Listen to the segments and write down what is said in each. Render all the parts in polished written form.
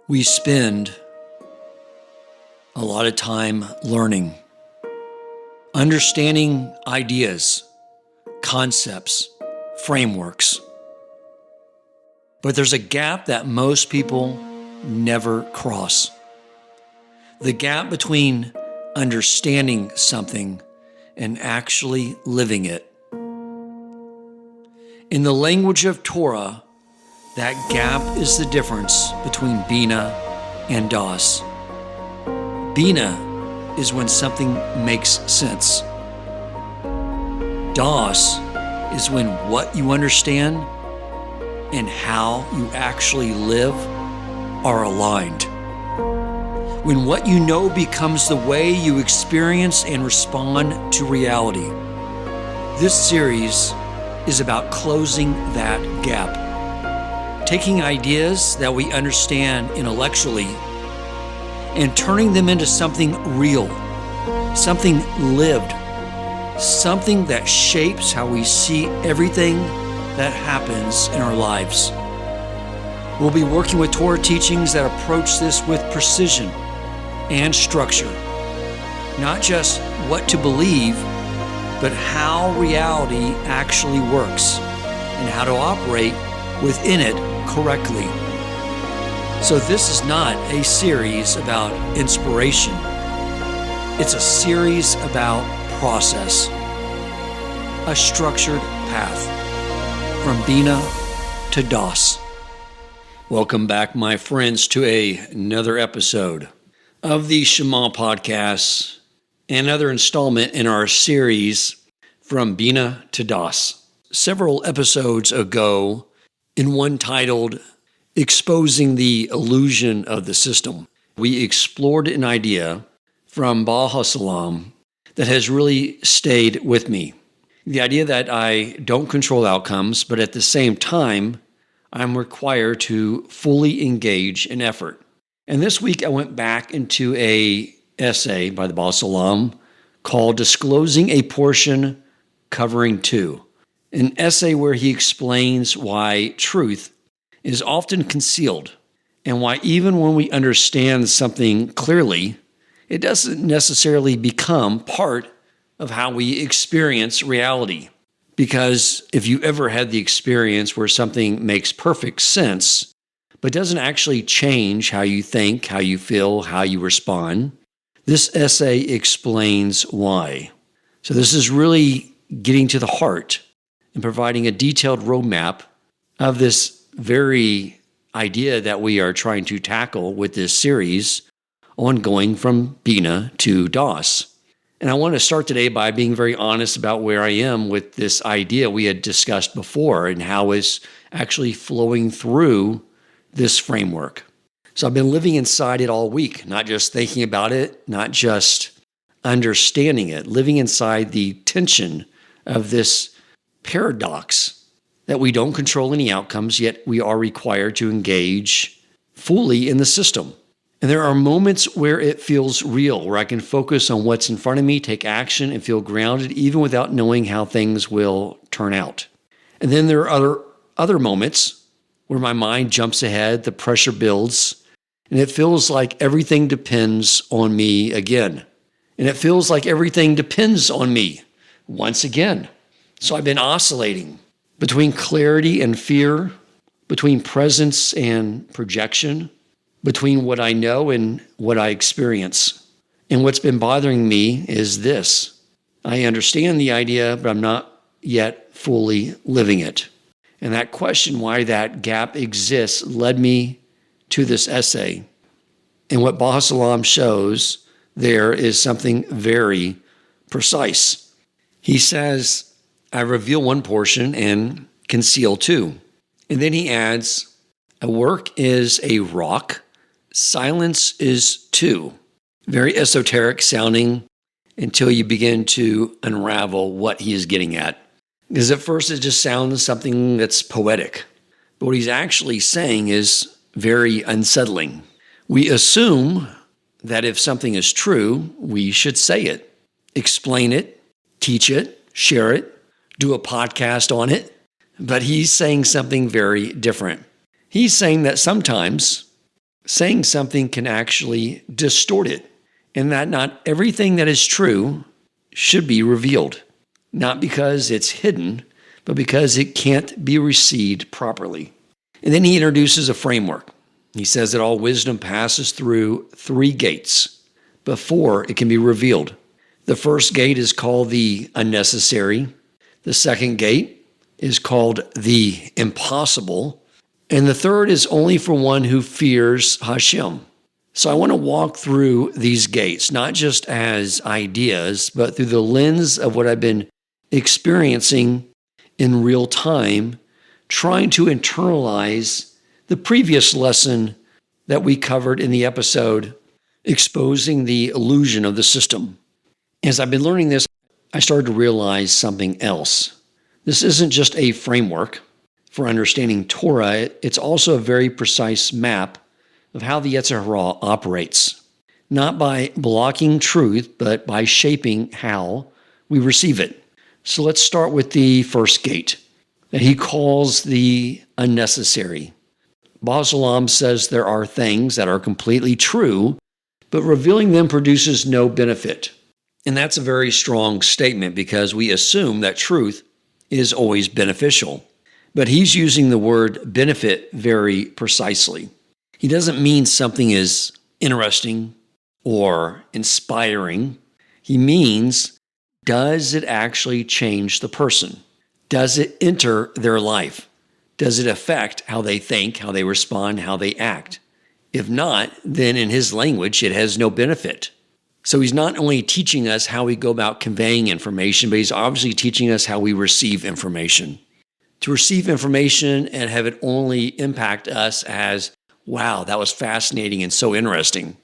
We spend a lot of time learning, understanding ideas, concepts, frameworks. But there's a gap that most people never cross. The gap between understanding something and actually living it. In the language of Torah, that gap is the difference between Binah and Daas. Binah is when something makes sense. Daas is when what you understand and how you actually live are aligned. When what you know becomes the way you experience and respond to reality. This series is about closing that gap. Taking ideas that we understand intellectually and turning them into something real, something lived, something that shapes how we see everything that happens in our lives. We'll be working with Torah teachings that approach this with precision and structure. Not just what to believe, but how reality actually works and how to operate within it correctly. So this is not a series about inspiration. It's a series about process, a structured path from Binah to Daas. Welcome back, my friends, to another episode of the Shema podcast, another installment in our series from Binah to Daas. Several episodes ago, in one titled Exposing the Illusion of the System, we explored an idea from Baal HaSulam that has really stayed with me. The idea that I don't control outcomes, but at the same time, I'm required to fully engage in effort. And this week I went back into an essay by the Baal HaSulam called Disclosing a Portion Covering Two. An essay where he explains why truth is often concealed and why even when we understand something clearly, it doesn't necessarily become part of how we experience reality. Because if you ever had the experience where something makes perfect sense, but doesn't actually change how you think, how you feel, how you respond, this essay explains why. So this is really getting to the heart and providing a detailed roadmap of this very idea that we are trying to tackle with this series ongoing from Binah to Daas. And I want to start today by being very honest about where I am with this idea we had discussed before and how it's actually flowing through this framework. So I've been living inside it all week, not just thinking about it, not just understanding it, living inside the tension of this paradox that we don't control any outcomes, yet we are required to engage fully in the system. And there are moments where it feels real, where I can focus on what's in front of me, take action, and feel grounded, even without knowing how things will turn out. And then there are other moments where my mind jumps ahead, the pressure builds, and it feels like everything depends on me again. And it feels like everything depends on me once again. So I've been oscillating between clarity and fear, between presence and projection, between what I know and what I experience. And what's been bothering me is this. I understand the idea, but I'm not yet fully living it. And that question, why that gap exists, led me to this essay. And what Baal HaSulam shows there is something very precise. He says, I reveal one portion and conceal two. And then he adds, a work is a rock, silence is two. Very esoteric sounding until you begin to unravel what he is getting at. Because at first it just sounds something that's poetic. But what he's actually saying is very unsettling. We assume that if something is true, we should say it, explain it, teach it, share it, do a podcast on it. But he's saying something very different. He's saying that sometimes saying something can actually distort it, and that not everything that is true should be revealed, not because it's hidden, but because it can't be received properly. And then he introduces a framework. He says that all wisdom passes through 3 gates before it can be revealed. The first gate is called the unnecessary. The second gate is called the impossible. And the third is only for one who fears Hashem. So I want to walk through these gates, not just as ideas, but through the lens of what I've been experiencing in real time, trying to internalize the previous lesson that we covered in the episode, Exposing the Illusion of the System. As I've been learning this, I started to realize something else. This isn't just a framework for understanding Torah, it's also a very precise map of how the yetzer hara operates, not by blocking truth, but by shaping how we receive it. So let's start with the first gate that he calls the unnecessary. Baal HaSulam says there are things that are completely true, but revealing them produces no benefit. And that's a very strong statement because we assume that truth is always beneficial. But he's using the word benefit very precisely. He doesn't mean something is interesting or inspiring. He means, does it actually change the person? Does it enter their life? Does it affect how they think, how they respond, how they act? If not, then in his language, it has no benefit. So he's not only teaching us how we go about conveying information, but he's obviously teaching us how we receive information. To receive information and have it only impact us as, wow, that was fascinating and so interesting,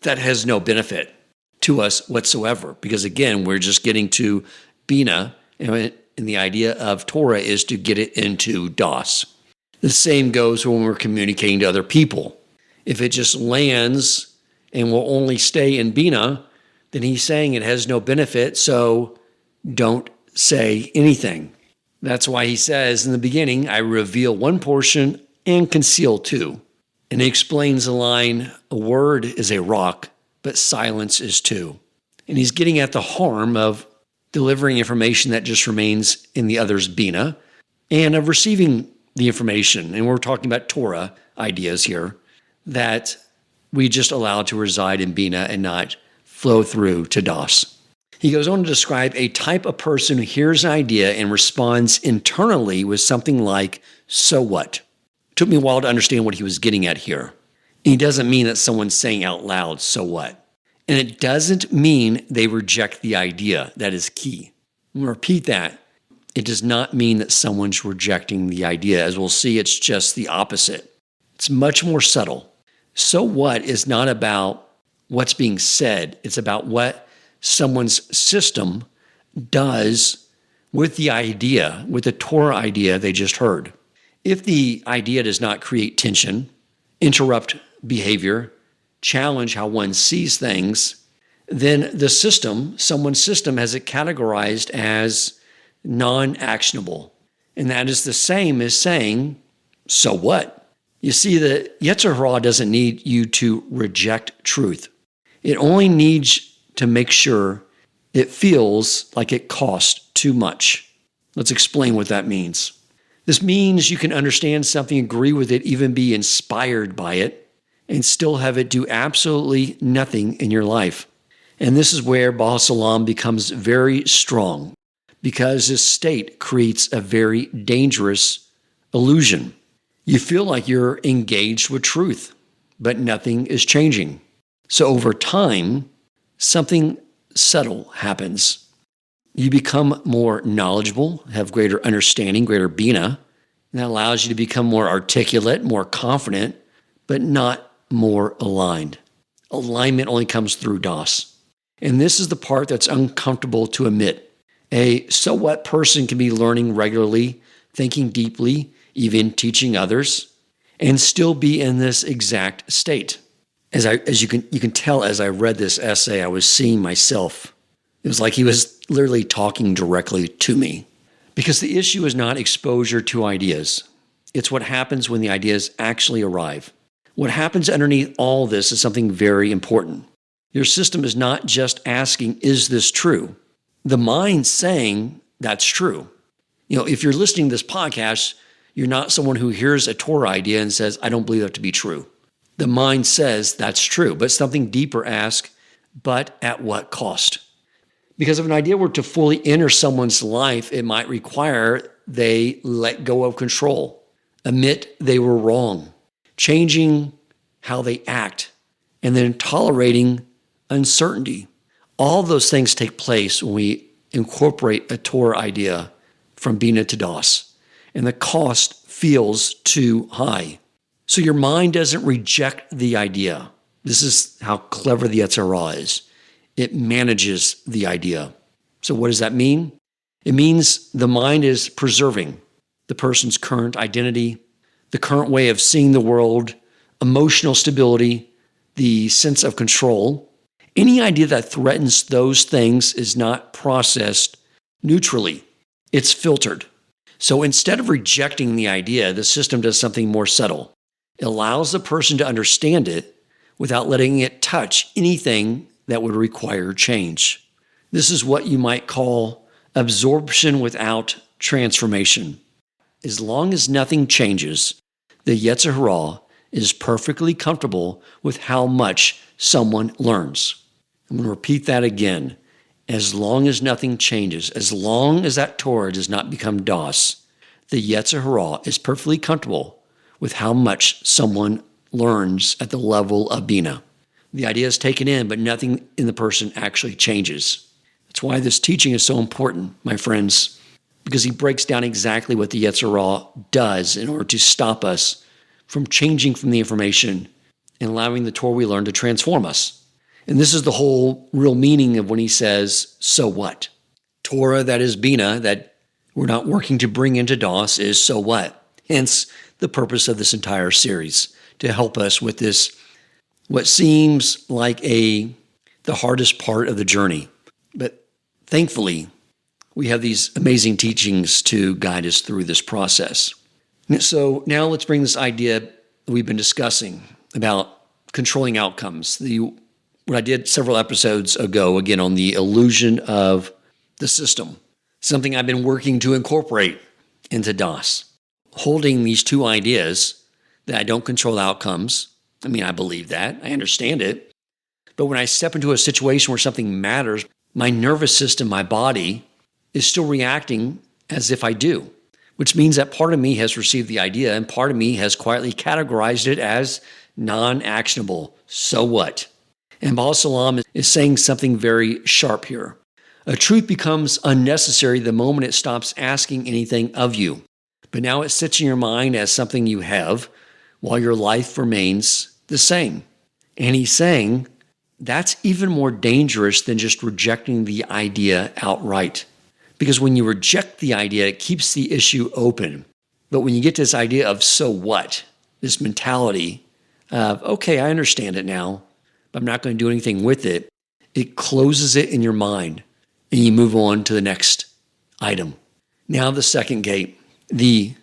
that has no benefit to us whatsoever. Because again, we're just getting to Binah, and the idea of Torah is to get it into Daas. The same goes when we're communicating to other people. If it just lands and will only stay in Binah, then he's saying it has no benefit, so don't say anything. That's why he says in the beginning, I reveal one portion and conceal 2. And he explains the line, a word is a rock, but silence is 2. And he's getting at the harm of delivering information that just remains in the other's Binah and of receiving the information. And we're talking about Torah ideas here that we just allow to reside in Binah and not flow through to Daas. He goes on to describe a type of person who hears an idea and responds internally with something like, so what? It took me a while to understand what he was getting at here. He doesn't mean that someone's saying out loud, so what? And it doesn't mean they reject the idea. That is key. I'm going to repeat that. It does not mean that someone's rejecting the idea. As we'll see, it's just the opposite. It's much more subtle. So what is not about what's being said. It's about what someone's system does with the idea, with the Torah idea they just heard. If the idea does not create tension, interrupt behavior, challenge how one sees things, then the system, someone's system, has it categorized as non-actionable. And that is the same as saying, so what? You see, the yetzer hara doesn't need you to reject truth. It only needs to make sure it feels like it costs too much. Let's explain what that means. This means you can understand something, agree with it, even be inspired by it, and still have it do absolutely nothing in your life. And this is where Baal HaSulam becomes very strong, because this state creates a very dangerous illusion. You feel like you're engaged with truth, but nothing is changing. So over time, something subtle happens. You become more knowledgeable, have greater understanding, greater Binah, and that allows you to become more articulate, more confident, but not more aligned. Alignment only comes through Daas. And this is the part that's uncomfortable to admit. A so what person can be learning regularly, thinking deeply, even teaching others, and still be in this exact state. As you can tell, as I read this essay, I was seeing myself. It was like he was literally talking directly to me. Because the issue is not exposure to ideas. It's what happens when the ideas actually arrive. What happens underneath all this is something very important. Your system is not just asking, is this true? The mind's saying that's true. If you're listening to this podcast, you're not someone who hears a Torah idea and says, I don't believe that to be true. The mind says that's true, but something deeper asks, but at what cost? Because if an idea were to fully enter someone's life, it might require they let go of control, admit they were wrong, changing how they act, and then tolerating uncertainty. All those things take place when we incorporate a Torah idea from Binah to Daas, and the cost feels too high. So your mind doesn't reject the idea. This is how clever the yetzer is. It manages the idea. So what does that mean? It means the mind is preserving the person's current identity, the current way of seeing the world, emotional stability, the sense of control. Any idea that threatens those things is not processed neutrally. It's filtered. So instead of rejecting the idea, the system does something more subtle. It allows the person to understand it without letting it touch anything that would require change. This is what you might call absorption without transformation. As long as nothing changes, the yetzer hara is perfectly comfortable with how much someone learns. I'm going to repeat that again. As long as nothing changes, as long as that Torah does not become Daas, the yetzer hara is perfectly comfortable with how much someone learns at the level of Binah. The idea is taken in, but nothing in the person actually changes. That's why this teaching is so important, my friends, because he breaks down exactly what the yetzer hara does in order to stop us from changing from the information and allowing the Torah we learn to transform us. And this is the whole real meaning of when he says, so what? Torah that is Binah, that we're not working to bring into Daas, is so what? Hence the purpose of this entire series, to help us with this, what seems like the hardest part of the journey. But thankfully, we have these amazing teachings to guide us through this process. So now let's bring this idea that we've been discussing about controlling outcomes. What I did several episodes ago, again, on the illusion of the system, something I've been working to incorporate into Daas. Holding these two ideas that I don't control outcomes. I mean, I believe that. I understand it. But when I step into a situation where something matters, my nervous system, my body, is still reacting as if I do, which means that part of me has received the idea and part of me has quietly categorized it as non-actionable. So what? And Baal HaSulam is saying something very sharp here. A truth becomes unnecessary the moment it stops asking anything of you. But now it sits in your mind as something you have while your life remains the same. And he's saying that's even more dangerous than just rejecting the idea outright. Because when you reject the idea, it keeps the issue open. But when you get to this idea of so what, this mentality of, okay, I understand it now, but I'm not going to do anything with it, it closes it in your mind and you move on to the next item. Now the second gate, the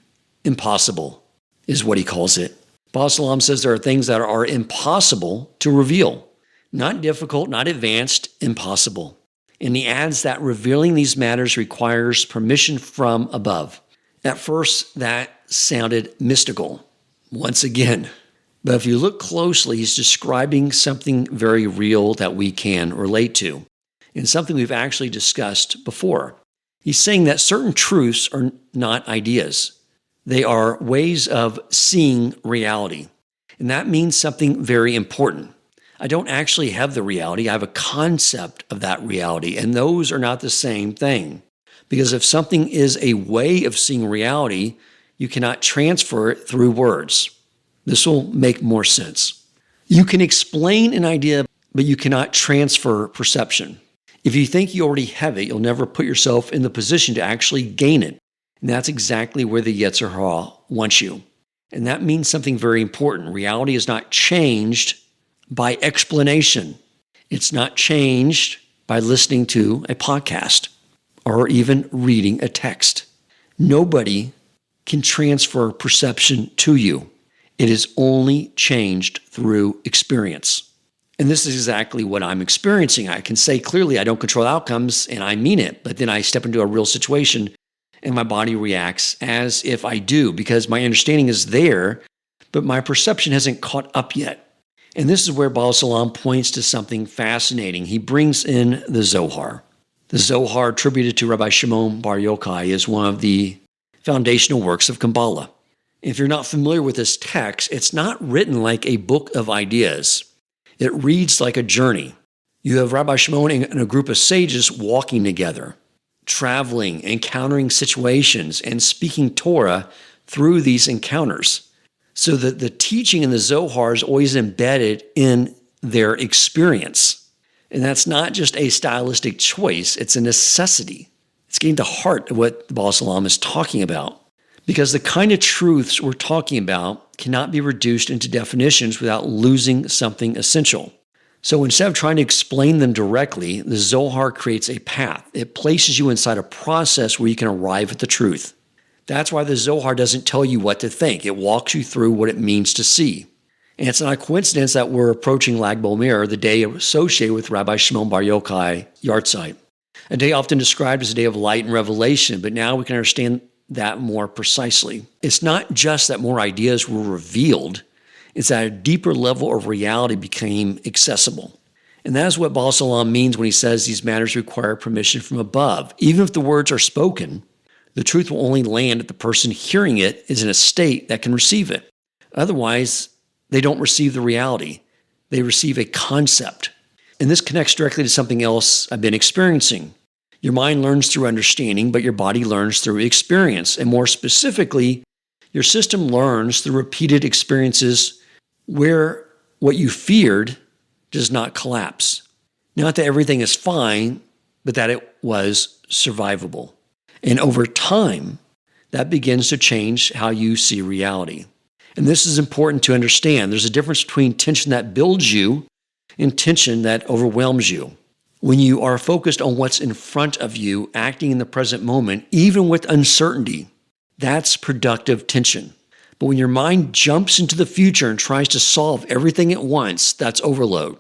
impossible, is what he calls it. Baal HaSulam says there are things that are impossible to reveal. Not difficult, not advanced, impossible. And he adds that revealing these matters requires permission from above. At first, that sounded mystical. Once again, but if you look closely, he's describing something very real that we can relate to, and something we've actually discussed before. He's saying that certain truths are not ideas. They are ways of seeing reality. And that means something very important. I don't actually have the reality. I have a concept of that reality, and those are not the same thing. Because if something is a way of seeing reality, you cannot transfer it through words. This will make more sense. You can explain an idea, but you cannot transfer perception. If you think you already have it, you'll never put yourself in the position to actually gain it. And that's exactly where the yetzer hara wants you. And that means something very important. Reality is not changed by explanation. It's not changed by listening to a podcast or even reading a text. Nobody can transfer perception to you. It is only changed through experience. And this is exactly what I'm experiencing. I can say clearly I don't control outcomes, and I mean it, but then I step into a real situation and my body reacts as if I do, because my understanding is there, but my perception hasn't caught up yet. And this is where Baal HaSulam points to something fascinating. He brings in the Zohar. The Zohar, attributed to Rabbi Shimon Bar Yochai, is one of the foundational works of Kabbalah. If you're not familiar with this text, it's not written like a book of ideas. It reads like a journey. You have Rabbi Shimon and a group of sages walking together, traveling, encountering situations, and speaking Torah through these encounters. So that the teaching in the Zohar is always embedded in their experience. And that's not just a stylistic choice, it's a necessity. It's getting to the heart of what the Baal HaSulam is talking about. Because the kind of truths we're talking about cannot be reduced into definitions without losing something essential. So instead of trying to explain them directly, the Zohar creates a path. It places you inside a process where you can arrive at the truth. That's why the Zohar doesn't tell you what to think. It walks you through what it means to see. And it's not a coincidence that we're approaching Lag BaOmer, the day associated with Rabbi Shimon Bar Yochai yahrzeit. A day often described as a day of light and revelation, but now we can understand that more precisely. It's not just that more ideas were revealed, it's that a deeper level of reality became accessible. And that is what Baal HaSulam means when he says these matters require permission from above. Even if the words are spoken, the truth will only land if the person hearing it is in a state that can receive it. Otherwise, they don't receive the reality. They receive a concept. And this connects directly to something else I've been experiencing. Your mind learns through understanding, but your body learns through experience. And more specifically, your system learns through repeated experiences where what you feared does not collapse. Not that everything is fine, but that it was survivable. And over time, that begins to change how you see reality. And this is important to understand. There's a difference between tension that builds you and tension that overwhelms you. When you are focused on what's in front of you, acting in the present moment, even with uncertainty, that's productive tension. But when your mind jumps into the future and tries to solve everything at once, that's overload.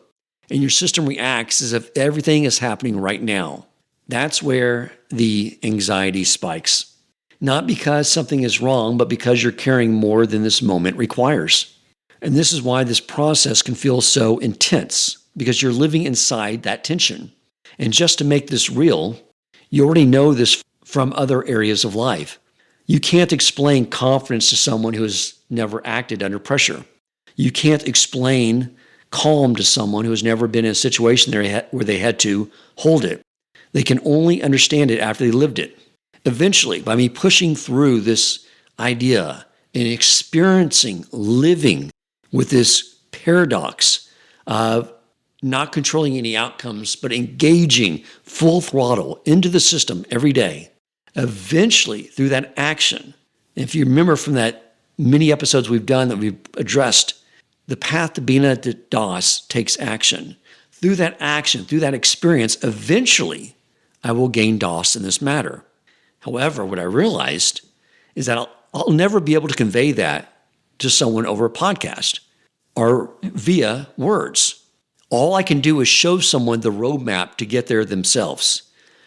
And your system reacts as if everything is happening right now. That's where the anxiety spikes. Not because something is wrong, but because you're carrying more than this moment requires. And this is why this process can feel so intense, because you're living inside that tension. And just to make this real, you already know this from other areas of life. You can't explain confidence to someone who has never acted under pressure. You can't explain calm to someone who has never been in a situation where they had to hold it. They can only understand it after they lived it. Eventually, by me pushing through this idea and experiencing, living with this paradox of not controlling any outcomes, but engaging full throttle into the system every day, eventually through that action. And if you remember from that many episodes we've done that we've addressed, the path to Binah to Daas takes action. Through that action, through that experience, eventually I will gain Daas in this matter. However, what I realized is that I'll never be able to convey that to someone over a podcast or via words. All I can do is show someone the roadmap to get there themselves,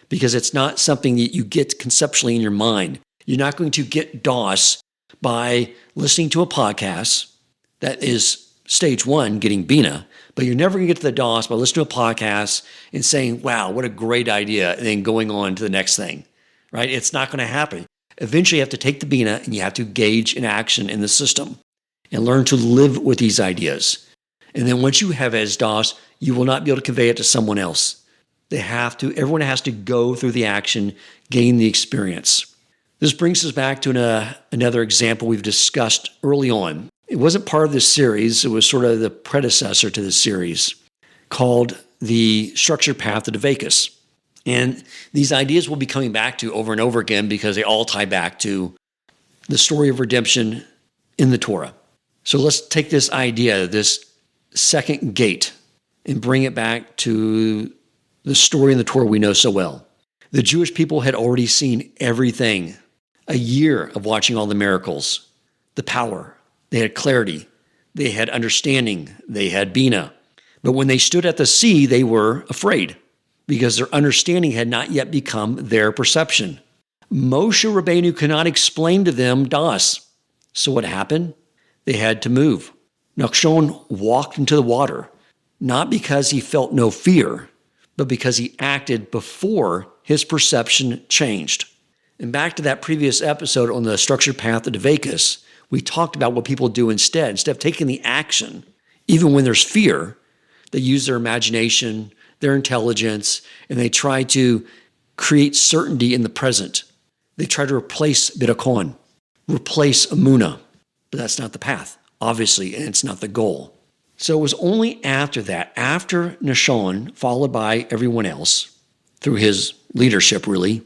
because it's not something that you get conceptually in your mind. You're not going to get Daas by listening to a podcast. That is stage one, getting Binah. But you're never going to get to the Daas by listening to a podcast and saying, wow, what a great idea, and then going on to the next thing, right? It's not going to happen. Eventually, you have to take the Binah and you have to engage in action in the system and learn to live with these ideas. And then once you have as Daas, you will not be able to convey it to someone else. Everyone has to go through the action, gain the experience. This brings us back to another example we've discussed early on. It wasn't part of this series. It was sort of the predecessor to this series called The Structured Path to Dveikus. And these ideas we'll be coming back to over and over again because they all tie back to the story of redemption in the Torah. So let's take this idea, this second gate, and bring it back to the story in the Torah we know so well. The Jewish people had already seen everything. A year of watching all the miracles, the power, They had clarity. They had understanding. They had Binah. But when they stood at the sea, they were afraid because their understanding had not yet become their perception. Moshe Rabbeinu could not explain to them Daas. So what happened? They had to move. Nachshon walked into the water, not because he felt no fear, but because he acted before his perception changed. And back to that previous episode on the structured path to Dvekus, we talked about what people do instead. Instead of taking the action, even when there's fear, they use their imagination, their intelligence, and they try to create certainty in the present. They try to replace bitachon, replace emunah, but that's not the path, obviously, and it's not the goal. So it was only after that, after Nachshon, followed by everyone else, through his leadership really,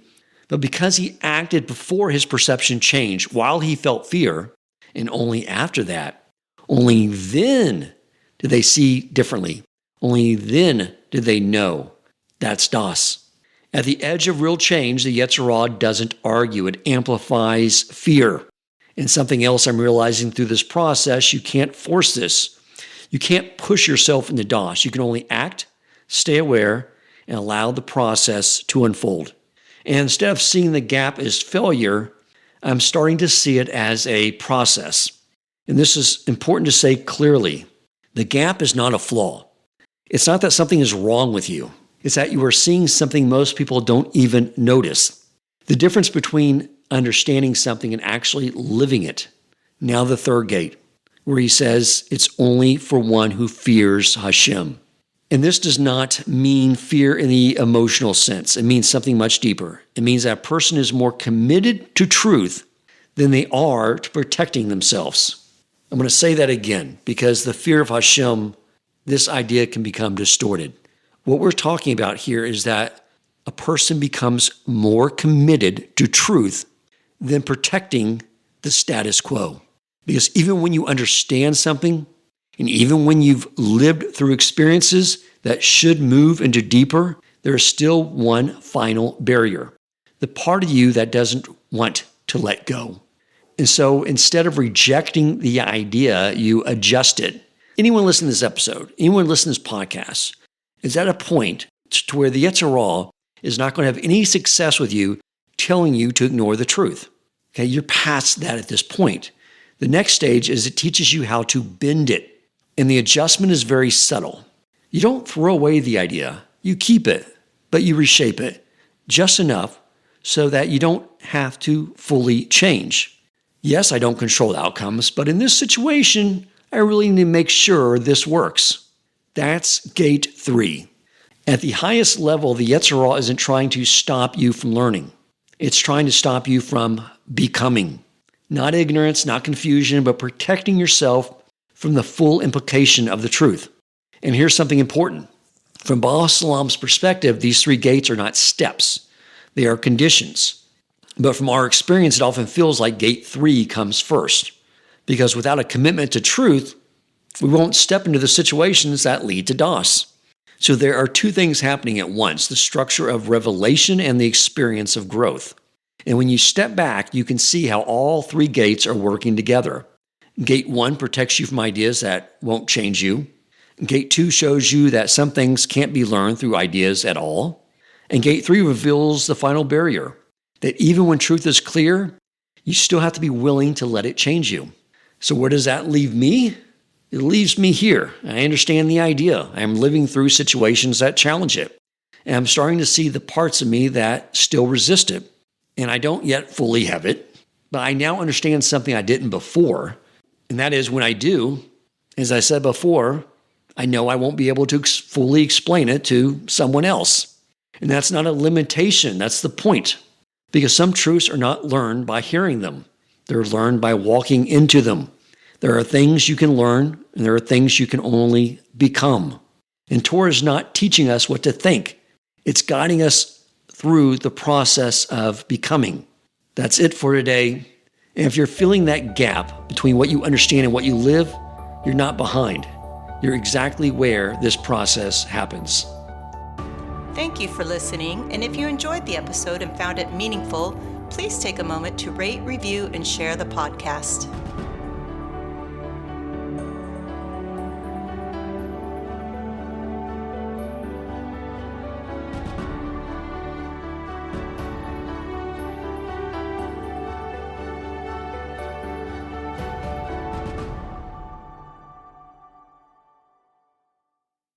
but because he acted before his perception changed, while he felt fear, and only after that, only then did they see differently. Only then did they know. That's Daas. At the edge of real change, the yetzer doesn't argue. It amplifies fear. And something else I'm realizing through this process, you can't force this. You can't push yourself into Daas. You can only act, stay aware, and allow the process to unfold. And instead of seeing the gap as failure, I'm starting to see it as a process. And this is important to say clearly. The gap is not a flaw. It's not that something is wrong with you. It's that you are seeing something most people don't even notice. The difference between understanding something and actually living it. Now the third gate, where he says it's only for one who fears Hashem. And this does not mean fear in the emotional sense. It means something much deeper. It means that a person is more committed to truth than they are to protecting themselves. I'm going to say that again because the fear of Hashem, this idea can become distorted. What we're talking about here is that a person becomes more committed to truth than protecting the status quo. Because even when you understand something, and even when you've lived through experiences that should move into deeper, there is still one final barrier. The part of you that doesn't want to let go. And so instead of rejecting the idea, you adjust it. Anyone listening to this episode, anyone listening to this podcast, is at a point to where the yetzer is not going to have any success with you telling you to ignore the truth. Okay, you're past that at this point. The next stage is it teaches you how to bend it. And the adjustment is very subtle. You don't throw away the idea. You keep it, but you reshape it just enough so that you don't have to fully change. Yes, I don't control the outcomes, but in this situation, I really need to make sure this works. That's gate 3. At the highest level, the yetzer isn't trying to stop you from learning. It's trying to stop you from becoming. Not ignorance, not confusion, but protecting yourself from the full implication of the truth. And here's something important. From Baal HaSulam's perspective, these 3 gates are not steps. They are conditions. But from our experience, it often feels like gate 3 comes first. Because without a commitment to truth, we won't step into the situations that lead to Daas. So there are 2 things happening at once, the structure of revelation and the experience of growth. And when you step back, you can see how all 3 gates are working together. Gate 1 protects you from ideas that won't change you. Gate 2 shows you that some things can't be learned through ideas at all. And gate 3 reveals the final barrier, that even when truth is clear, you still have to be willing to let it change you. So where does that leave me? It leaves me here. I understand the idea. I'm living through situations that challenge it. And I'm starting to see the parts of me that still resist it. And I don't yet fully have it, but I now understand something I didn't before. And that is when I do, as I said before, I know I won't be able to fully explain it to someone else. And that's not a limitation. That's the point. Because some truths are not learned by hearing them. They're learned by walking into them. There are things you can learn, and there are things you can only become. And Torah is not teaching us what to think. It's guiding us through the process of becoming. That's it for today. And if you're feeling that gap between what you understand and what you live, you're not behind. You're exactly where this process happens. Thank you for listening. And if you enjoyed the episode and found it meaningful, please take a moment to rate, review, and share the podcast.